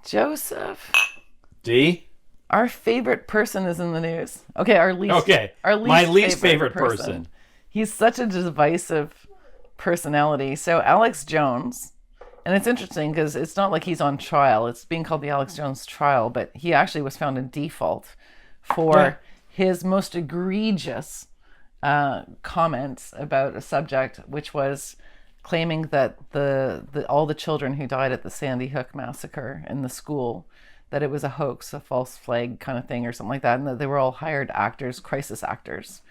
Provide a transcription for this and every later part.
Joseph, D? our favorite person is in the news. Okay, our least. Okay, my least favorite person. He's such a divisive personality. So Alex Jones, and it's interesting because it's not like he's on trial. It's being called the Alex Jones trial, but he actually was found in default for his most egregious comments about a subject, which was claiming that all the children who died at the Sandy Hook massacre in the school, that it was a hoax, a false flag kind of thing or something like that, and that they were all hired actors, crisis actors.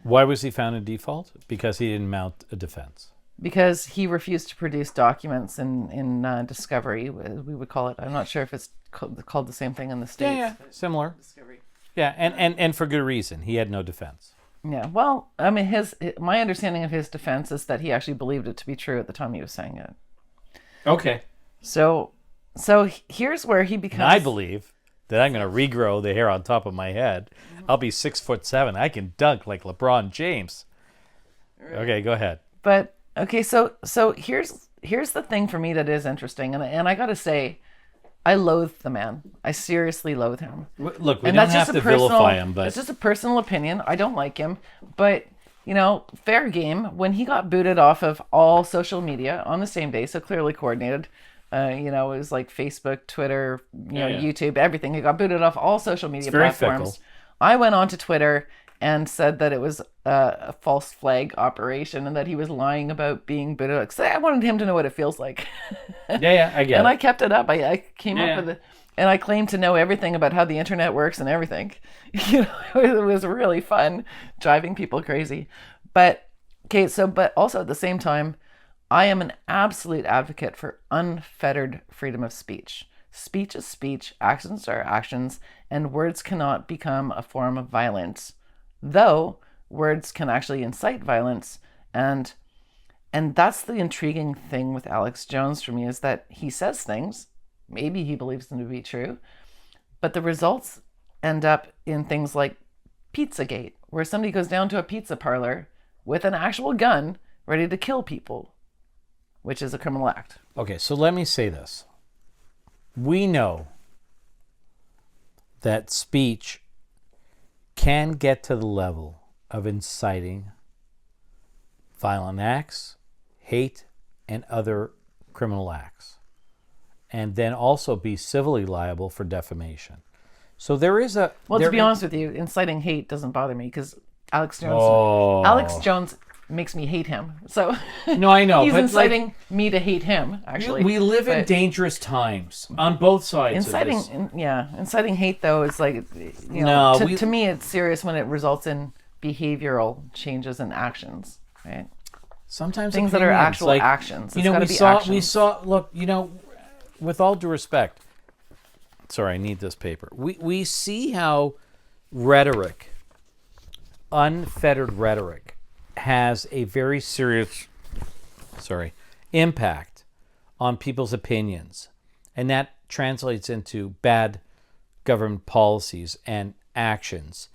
Why was he found in default? Because he didn't mount a defense. Because he refused to produce documents in discovery, we would call it. I'm not sure if it's called the same thing in the States. Yeah, similar. Discovery. Yeah, and for good reason. He had no defense. Yeah, well, I mean, my understanding of his defense is that he actually believed it to be true at the time he was saying it. Okay. So here's where he becomes... And I believe that I'm going to regrow the hair on top of my head. I'll be 6'7". I can dunk like LeBron James. Okay, go ahead. But, okay, so here's the thing for me that is interesting. And I got to say, I loathe the man. I seriously loathe him. Look, we don't have to vilify him, but... It's just a personal opinion. I don't like him. But, fair game. When he got booted off of all social media on the same day, so clearly coordinated, it was like Facebook, Twitter, YouTube, everything. He got booted off all social media platforms. Fickle. I went on to Twitter and said that it was a false flag operation and that he was lying about being booted out. 'Cause I wanted him to know what it feels like. Yeah, I get it. And I kept it up. I came up with it. And I claimed to know everything about how the internet works and everything. It was really fun, driving people crazy. But also at the same time, I am an absolute advocate for unfettered freedom of speech. Speech is speech, actions are actions, and words cannot become a form of violence. Though words can actually incite violence, and that's the intriguing thing with Alex Jones for me, is that he says things, maybe he believes them to be true, but the results end up in things like Pizzagate, where somebody goes down to a pizza parlor with an actual gun ready to kill people, which is a criminal act. Okay, so let me say this. We know that speech can get to the level of inciting violent acts, hate, and other criminal acts, and then also be civilly liable for defamation. So there is a... Well, to be honest with you, inciting hate doesn't bother me because Alex Jones makes me hate him. So no, I know. He's but inciting me to hate him, actually. We live in dangerous times on both sides of this. Inciting hate, though, is like, to me, it's serious when it results in behavioral changes and actions, right? Sometimes things that are actual actions. We saw, look, with all due respect, sorry, I need this paper. We see how rhetoric, unfettered rhetoric, has a very serious, impact on people's opinions. And that translates into bad government policies and actions.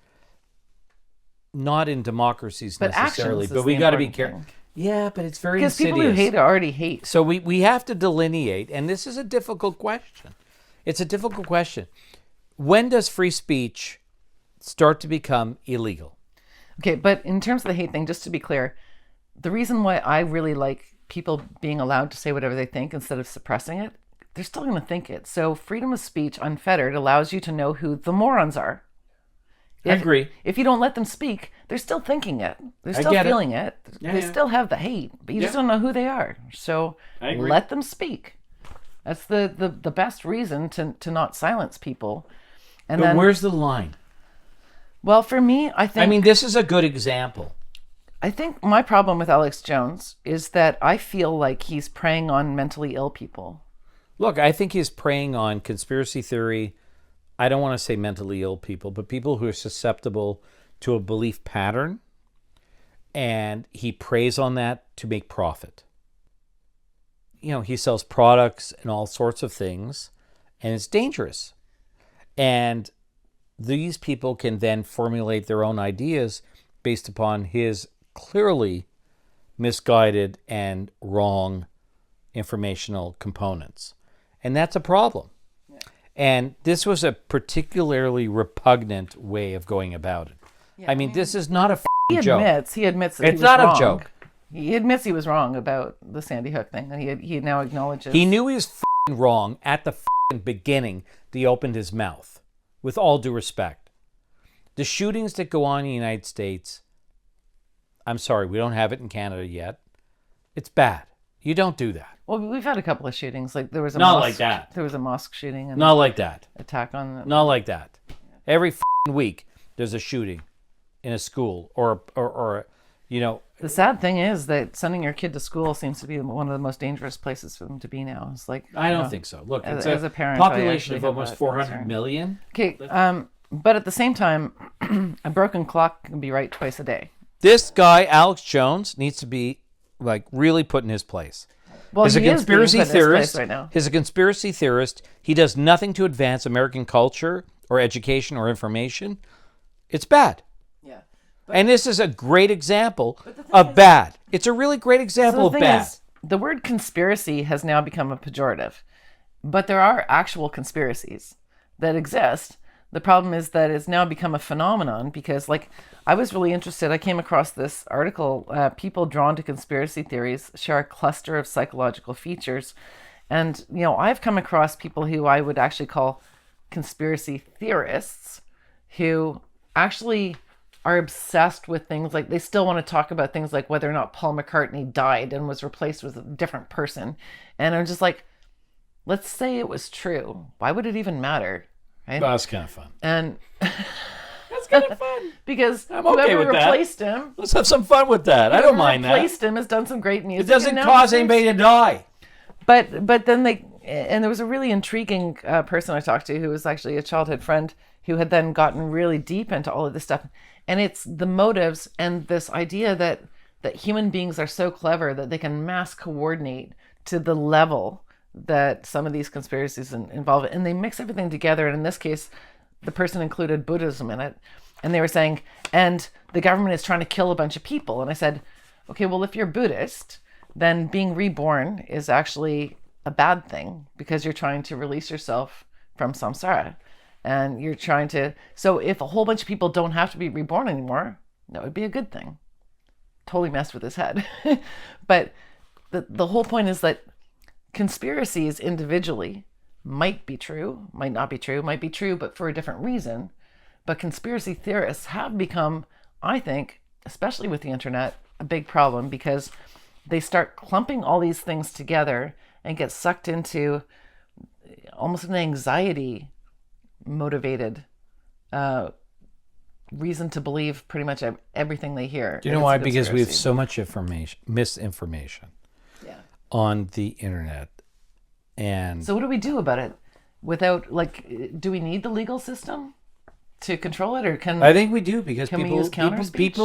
Not in democracies necessarily, but we got to be careful. Yeah, but it's very insidious. Because people who hate already hate. So we have to delineate, and this is a difficult question. It's a difficult question. When does free speech start to become illegal? Okay, but in terms of the hate thing, just to be clear, the reason why I really like people being allowed to say whatever they think instead of suppressing it, they're still going to think it. So freedom of speech unfettered allows you to know who the morons are. I agree. If you don't let them speak, they're still thinking it. They're still feeling it. They still have the hate, but you just don't know who they are. So let them speak. That's the best reason to not silence people. But where's the line? Well, for me, I think... this is a good example. I think my problem with Alex Jones is that I feel like he's preying on mentally ill people. Look, I think he's preying on conspiracy theory. I don't want to say mentally ill people, but people who are susceptible to a belief pattern, and he preys on that to make profit. He sells products and all sorts of things, and it's dangerous. And these people can then formulate their own ideas based upon his clearly misguided and wrong informational components. And that's a problem. Yeah. And this was a particularly repugnant way of going about it. I mean, this is not a joke. He admits that it's not a joke. He admits he was wrong about the Sandy Hook thing, and he now acknowledges. He knew he was wrong at the beginning that he opened his mouth, with all due respect. The shootings that go on in the United States, I'm sorry, we don't have it in Canada yet. It's bad. You don't do that. Well, we've had a couple of shootings. Like there was a not mosque, like that. There was a mosque shooting. And not like that. Attack on. Not like that. Every week there's a shooting in a school or The sad thing is that sending your kid to school seems to be one of the most dangerous places for them to be now. It's like I don't think so. Look, it's as a parent, population of almost 400 million. Okay, but at the same time, a broken clock can be right twice a day. This guy, Alex Jones, needs to be like really put in his place. Well, he's a conspiracy theorist right now. He's a conspiracy theorist. He does nothing to advance American culture or education or information. It's bad. Yeah. And this is a great example of bad. It's a really great example of bad. The word conspiracy has now become a pejorative, but there are actual conspiracies that exist. The problem is that it's now become a phenomenon because, like, I was really interested. I came across this article, people drawn to conspiracy theories share a cluster of psychological features. And, I've come across people who I would actually call conspiracy theorists who actually are obsessed with things like they still want to talk about things like whether or not Paul McCartney died and was replaced with a different person. And I'm just like, let's say it was true. Why would it even matter? Right? Well, that's kind of fun. And that's kind of fun. Because I'm okay whoever with replaced him. Let's have some fun with that. I don't mind that. Whoever replaced him has done some great music. It doesn't cause anybody to die. But then there was a really intriguing person I talked to who was actually a childhood friend who had then gotten really deep into all of this stuff. And it's the motives and this idea that human beings are so clever that they can mass coordinate to the level that some of these conspiracies involve it. And they mix everything together. And in this case, the person included Buddhism in it. And they were saying, and the government is trying to kill a bunch of people. And I said, okay, well, if you're Buddhist, then being reborn is actually a bad thing because you're trying to release yourself from samsara. And you're trying to, so if a whole bunch of people don't have to be reborn anymore, that would be a good thing. Totally messed with his head. But the whole point is that conspiracies individually might be true, might not be true, might be true, but for a different reason. But conspiracy theorists have become, I think, especially with the internet, a big problem because they start clumping all these things together and get sucked into almost an anxiety motivated reason to believe pretty much everything they hear. Do you know why? Because we have so much misinformation on the internet. And so what do we do about it? Without, do we need the legal system to control it, or can I think we do because we use counter-speech?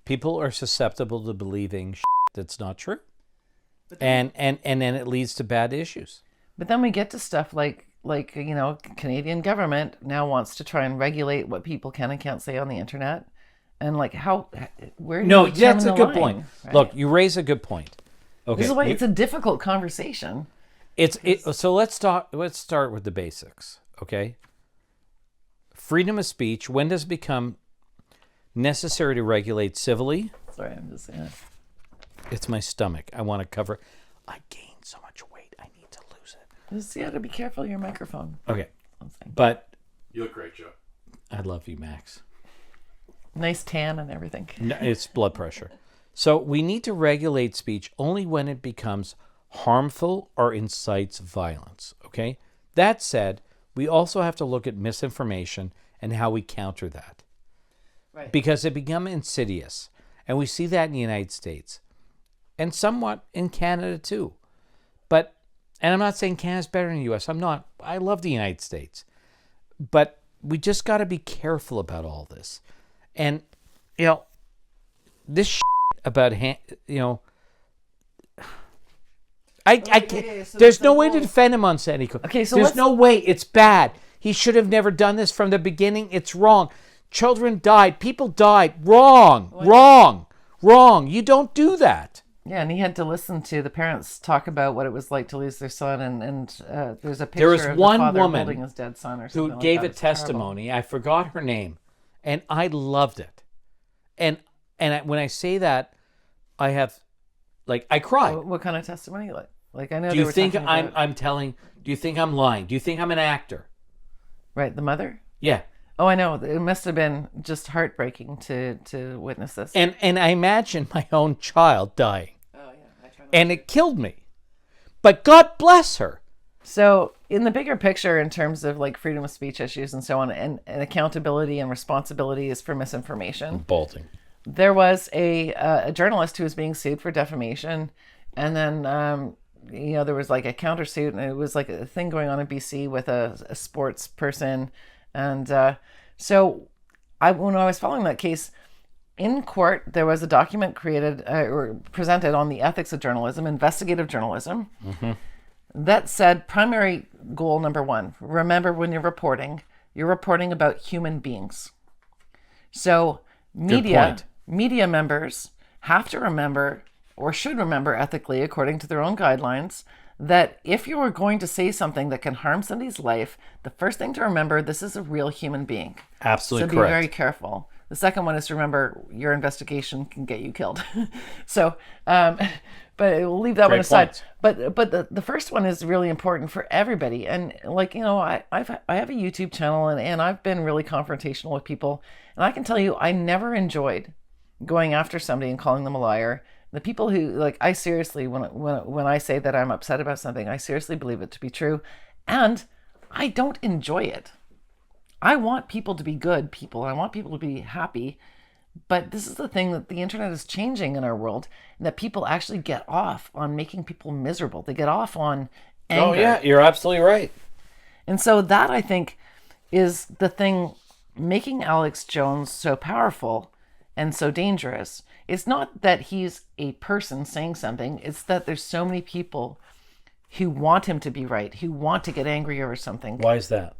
people are susceptible to believing that's not true, and then it leads to bad issues. But then we get to stuff like Canadian government now wants to try and regulate what people can and can't say on the internet, and where? No, that's a good point. Right? Look, you raise a good point. Okay, this is why it's a difficult conversation. So let's start with the basics. Okay, freedom of speech. When does it become necessary to regulate civilly? Sorry, I'm just saying. It's my stomach. I want to cover. I gained so much weight. I need to lose it. Just you got to be careful of your microphone. Okay, but you look great, Joe. I love you, Max. Nice tan and everything. No, it's blood pressure. So we need to regulate speech only when it becomes harmful or incites violence. Okay. That said, we also have to look at misinformation and how we counter that. Right. Because it becomes insidious. And we see that in the United States. And somewhat in Canada too. And I'm not saying Canada's better than the U.S. I'm not. I love the United States. But we just got to be careful about all this. And, this shit about, I can't, there's no way to defend him on Sandy Hook. Okay, so there's no way. It's bad. He should have never done this from the beginning. It's wrong. Children died. People died. Wrong. You don't do that. Yeah, and he had to listen to the parents talk about what it was like to lose their son, and there's a There was picture of one the father woman holding his dead son or something who like gave that. a It's terrible. testimony. I forgot her name, and I loved it. And when I say that, I have, like, I cried. What kind of testimony? Like I know. Do they you were think talking about, I'm telling? Do you think I'm lying? Do you think I'm an actor? right? The mother. Yeah. Oh, I know. It must have been just heartbreaking to witness this. And I imagine my own child dying. Oh yeah, I try not And it killed me. But God bless her. So in the bigger picture, in terms of like freedom of speech issues and so on, and accountability and responsibilities for misinformation, Bolting. there was a journalist who was being sued for defamation, and then there was like a countersuit, and it was like a thing going on in BC with a sports person, and so when I was following that case in court, there was a document created or presented on the ethics of journalism, investigative journalism, that said primary goal number 1: remember, when you're reporting about human beings. So media members have to remember, or should remember ethically, according to their own guidelines, that if you are going to say something that can harm somebody's life, the first thing to remember, this is a real human being. Absolutely correct. So be very careful. The second one is to remember your investigation can get you killed. So, but we'll leave that one aside. But the first one is really important for everybody. And like, I have a YouTube channel, and I've been really confrontational with people. And I can tell you, I never enjoyed going after somebody and calling them a liar. The people who, like, I seriously, when I say that I'm upset about something, I seriously believe it to be true. And I don't enjoy it. I want people to be good people. I want people to be happy. But this is the thing, that the internet is changing in our world, and that people actually get off on making people miserable. They get off on anger. Oh, yeah, you're absolutely right. And so that, I think, is the thing making Alex Jones so powerful and so dangerous. It's not that he's a person saying something. It's that there's so many people who want him to be right, who want to get angry over something. Why is that?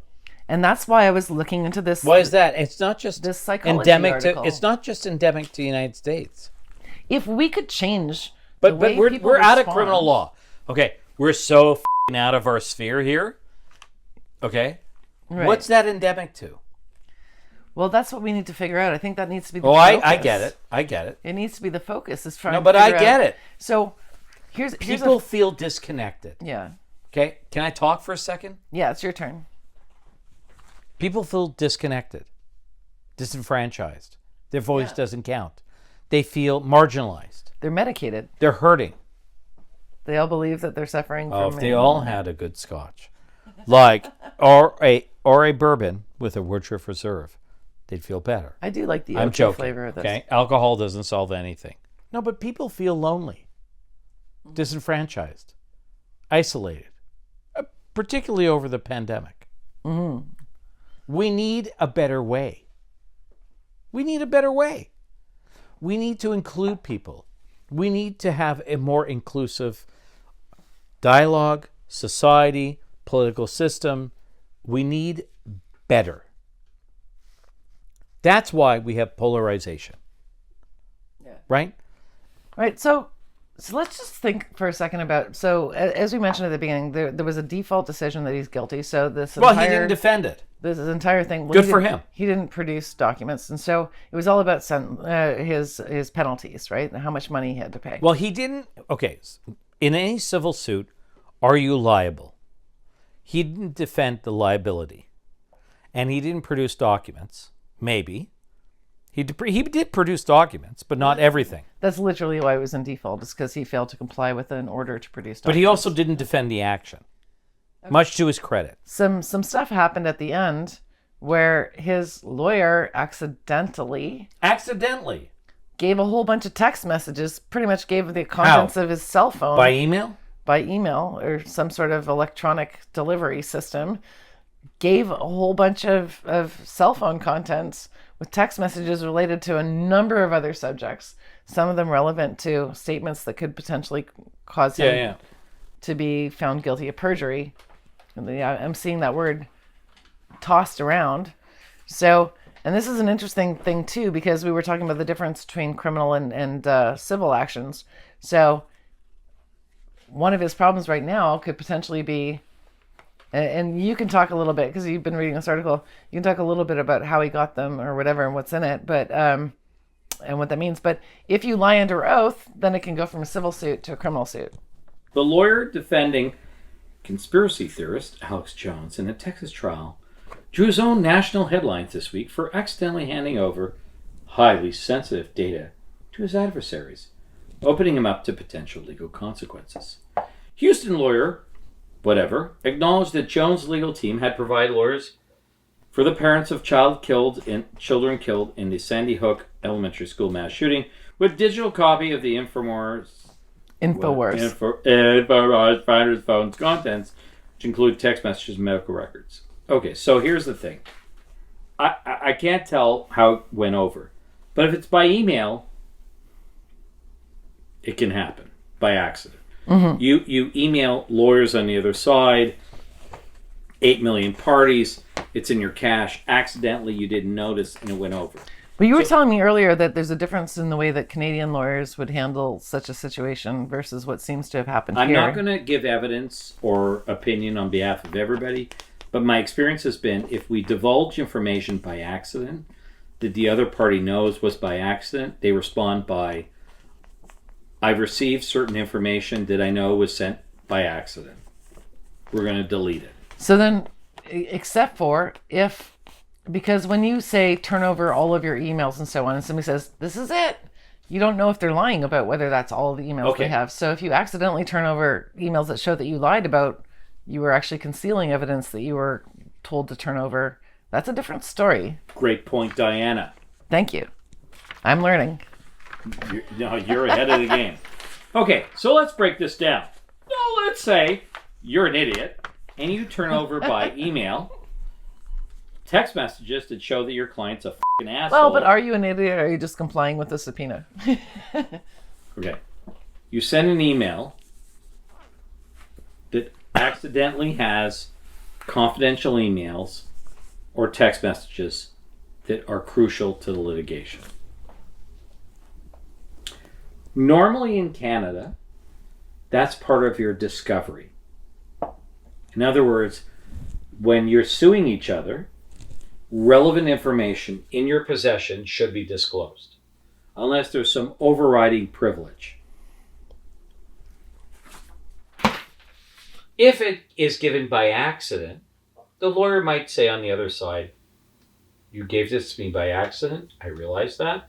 And that's why I was looking into this. Why is that? It's not just this psychology endemic article. It's not just endemic to the United States. If we could change, but the way we're people out of respond- criminal law. Okay, we're so f***ing out of our sphere here. Okay, Right. What's that endemic to? Well, that's what we need to figure out. I think that needs to be the Oh, focus. I get it. I get it. It needs to be the focus. Is trying. No, to but I figure get out- it. So here's People feel disconnected. yeah. Okay, can I talk for a second? Yeah, it's your turn. People feel disconnected, disenfranchised. Their voice doesn't count. They feel marginalized. They're medicated. They're hurting. They all believe that they're suffering Oh, from. if they all had a good scotch, like or a bourbon with a Woodruff Reserve, they'd feel better. I do like the I'm oaky joking. flavor of this. Okay, alcohol doesn't solve anything. No, but people feel lonely, disenfranchised, isolated, particularly over the pandemic. Mm-hmm. We need a better way. We need a better way. We need to include people. We need to have a more inclusive dialogue, society, political system. We need better. That's why we have polarization. Yeah. Right? Right. So let's just think for a second about. So as we mentioned at the beginning, there was a default decision that he's guilty. So this Well, he didn't defend it. This entire thing. Good for him. He didn't produce documents, and so it was all about his penalties, right? And how much money he had to pay. Well, he didn't. Okay, in any civil suit, are you liable? He didn't defend the liability, and he didn't produce documents. Maybe he did produce documents, but not everything. That's literally why it was in default, is because he failed to comply with an order to produce documents. But he also didn't defend the action, much to his credit. Some stuff happened at the end where his lawyer accidentally gave a whole bunch of text messages, pretty much gave the contents of his cell phone. By email? By email or some sort of electronic delivery system, gave a whole bunch of cell phone contents with text messages related to a number of other subjects, some of them relevant to statements that could potentially cause him to be found guilty of perjury. I'm seeing that word tossed around. So And this is an interesting thing too, because we were talking about the difference between criminal and civil actions. So one of his problems right now could potentially be, and you can talk a little bit because you've been reading this article. You can talk a little bit about how he got them or whatever and what's in it, but and what that means. But if you lie under oath, then it can go from a civil suit to a criminal suit. The lawyer defending conspiracy theorist Alex Jones in a Texas trial drew his own national headlines this week for accidentally handing over highly sensitive data to his adversaries, opening him up to potential legal consequences. Houston lawyer, whatever, acknowledged that Jones' legal team had provided lawyers for the parents of children killed in the Sandy Hook Elementary School mass shooting with digital copy of the InfoWars finder's phone's contents, which include text messages and medical records. Okay, so here's the thing. I can't tell how it went over, but if it's by email, it can happen by accident. Mm-hmm. You email lawyers on the other side, 8 million parties, it's in your cache, accidentally you didn't notice and it went over. But you were telling me earlier that there's a difference in the way that Canadian lawyers would handle such a situation versus what seems to have happened here. I'm not going to give evidence or opinion on behalf of everybody, but my experience has been if we divulge information by accident that the other party knows was by accident, they respond by, I've received certain information that I know was sent by accident. We're going to delete it. So then, except for if, because when you say turn over all of your emails and so on, and somebody says, this is it, you don't know if they're lying about whether that's all the emails they have. So if you accidentally turn over emails that show that you lied about, you were actually concealing evidence that you were told to turn over, that's a different story. Great point, Diana. Thank you. I'm learning. You're ahead of the game. Okay, so let's break this down. Well, let's say you're an idiot and you turn over by email text messages that show that your client's a f***ing asshole. Well, but are you an idiot or are you just complying with the subpoena? Okay. You send an email that accidentally has confidential emails or text messages that are crucial to the litigation. Normally in Canada, that's part of your discovery. In other words, when you're suing each other, relevant information in your possession should be disclosed, unless there's some overriding privilege. If it is given by accident, the lawyer might say on the other side, you gave this to me by accident, I realize that,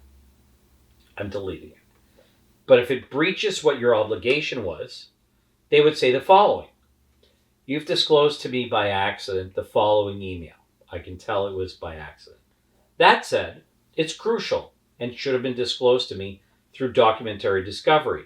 I'm deleting it. But if it breaches what your obligation was, they would say the following. You've disclosed to me by accident the following email. I can tell it was by accident. That said, it's crucial and should have been disclosed to me through documentary discovery.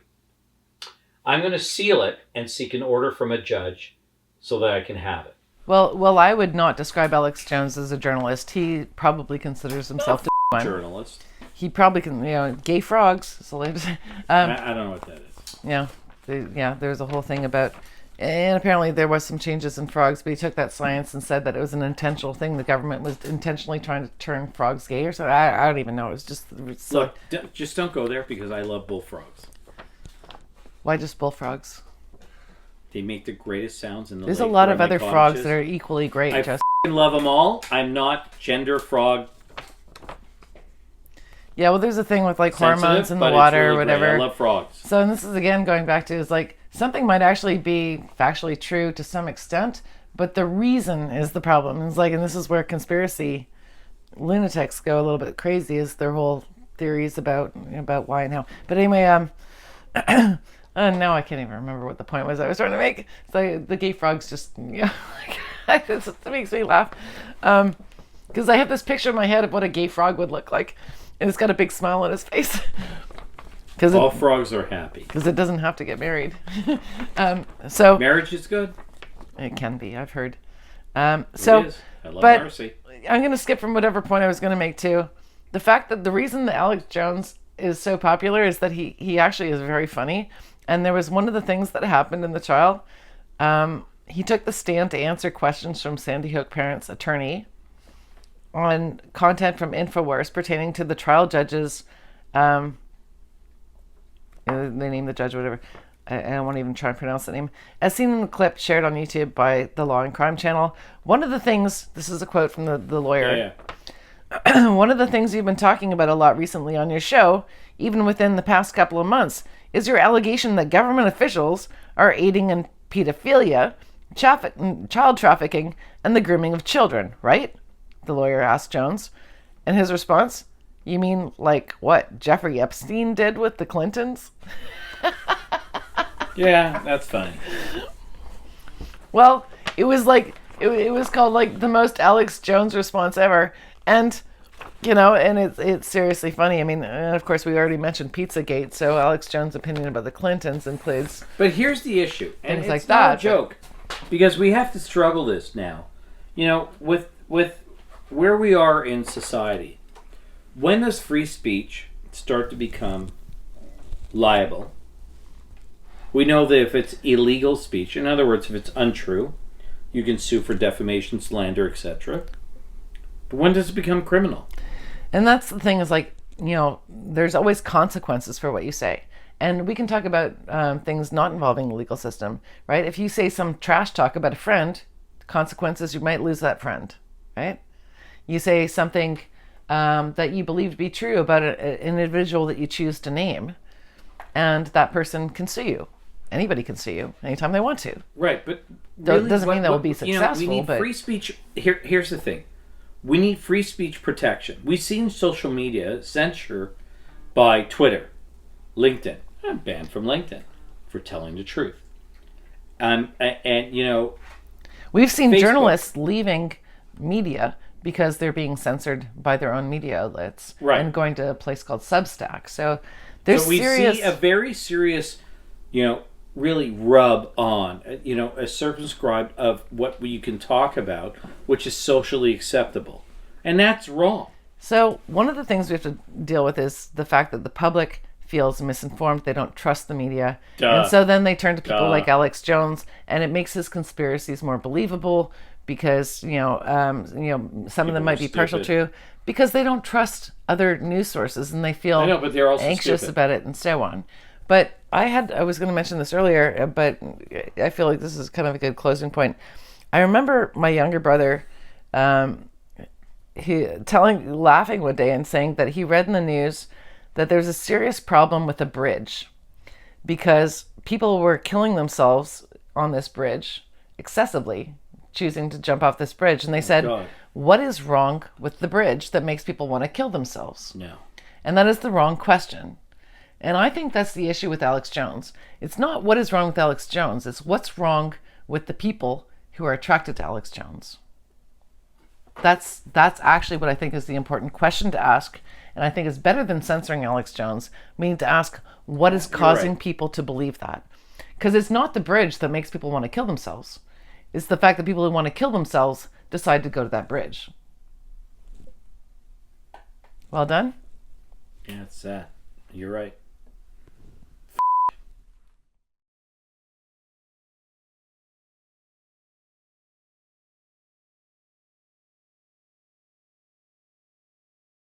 I'm going to seal it and seek an order from a judge so that I can have it. Well, I would not describe Alex Jones as a journalist. He probably considers himself a journalist. He probably can, gay frogs. So I don't know what that is. Yeah, there's a whole thing about, and apparently there was some changes in frogs, but he took that science and said that it was an intentional thing. The government was intentionally trying to turn frogs gay or something. I don't even know. It was just... Look, just don't go there because I love bullfrogs. Why just bullfrogs? They make the greatest sounds in the There's lake a lot of other cottages. frogs that are equally great. I f***ing love them all. I'm not gender frog. Yeah, well, there's a thing with like hormones in the water or whatever. Great. I love frogs. So, and this is again going back to is like something might actually be factually true to some extent, but the reason is the problem. It's like, and this is where conspiracy lunatics go a little bit crazy, is their whole theories about why and how. But anyway, now I can't even remember what the point was I was trying to make. It's like the gay frogs just, it makes me laugh. Because I have this picture in my head of what a gay frog would look like. And it's got a big smile on his face. All frogs are happy. Because it doesn't have to get married. So marriage is good? It can be, I've heard. It is. I love Marcy. I'm going to skip from whatever point I was going to make too. The fact that the reason that Alex Jones is so popular is that he actually is very funny. And there was one of the things that happened in the trial. He took the stand to answer questions from Sandy Hook parents' attorney. on content from InfoWars pertaining to the trial judges. They name the judge, whatever. I won't even try to pronounce the name. As seen in the clip shared on YouTube by the Law and Crime channel, one of the things, this is a quote from the lawyer. Yeah. One of the things you've been talking about a lot recently on your show, even within the past couple of months, is your allegation that government officials are aiding in pedophilia, child trafficking, and the grooming of children, right? The lawyer asked Jones. And his response, you mean like what Jeffrey Epstein did with the Clintons? Yeah, that's funny. Well, it was like it was called like the most Alex Jones response ever, and and it's seriously funny. I mean, and of course we already mentioned Pizzagate, so Alex Jones' opinion about the Clintons includes. But here's the issue, and things it's like not that, a joke, because we have to struggle this now. With where we are in society, when does free speech start to become liable? We know that if it's illegal speech, in other words, if it's untrue, you can sue for defamation, slander, etc. But when does it become criminal? And that's the thing is like, there's always consequences for what you say. And we can talk about things not involving the legal system, right? If you say some trash talk about a friend, the consequences, you might lose that friend, right? You say something that you believe to be true about an individual that you choose to name, and that person can sue you. Anybody can sue you anytime they want to. Right, but really, doesn't mean they will be successful. We need free speech. Here's the thing. We need free speech protection. We've seen social media censure by Twitter, LinkedIn. I'm banned from LinkedIn for telling the truth. We've seen Facebook. Journalists leaving media because they're being censored by their own media outlets, right, and going to a place called Substack. So there's we serious... see a very serious, really rub on, a circumscribed of what you can talk about, which is socially acceptable. And that's wrong. So one of the things we have to deal with is the fact that the public feels misinformed. They don't trust the media. And so then they turn to people like Alex Jones, and it makes his conspiracies more believable because, some of them might be partial to, because they don't trust other news sources and they feel but they're also anxious about it and so on. But I was going to mention this earlier, but I feel like this is kind of a good closing point. I remember my younger brother laughing one day and saying that he read in the news that there's a serious problem with a bridge because people were killing themselves on this bridge excessively, choosing to jump off this bridge. And they said, what is wrong with the bridge that makes people want to kill themselves? No. And that is the wrong question. And I think that's the issue with Alex Jones. It's not what is wrong with Alex Jones. It's what's wrong with the people who are attracted to Alex Jones. That's actually what I think is the important question to ask. And I think it's better than censoring Alex Jones. We need to ask what is causing people to believe that. Because it's not the bridge that makes people want to kill themselves. It's the fact that people who want to kill themselves decide to go to that bridge. Well done? Yeah, it's sad. You're right.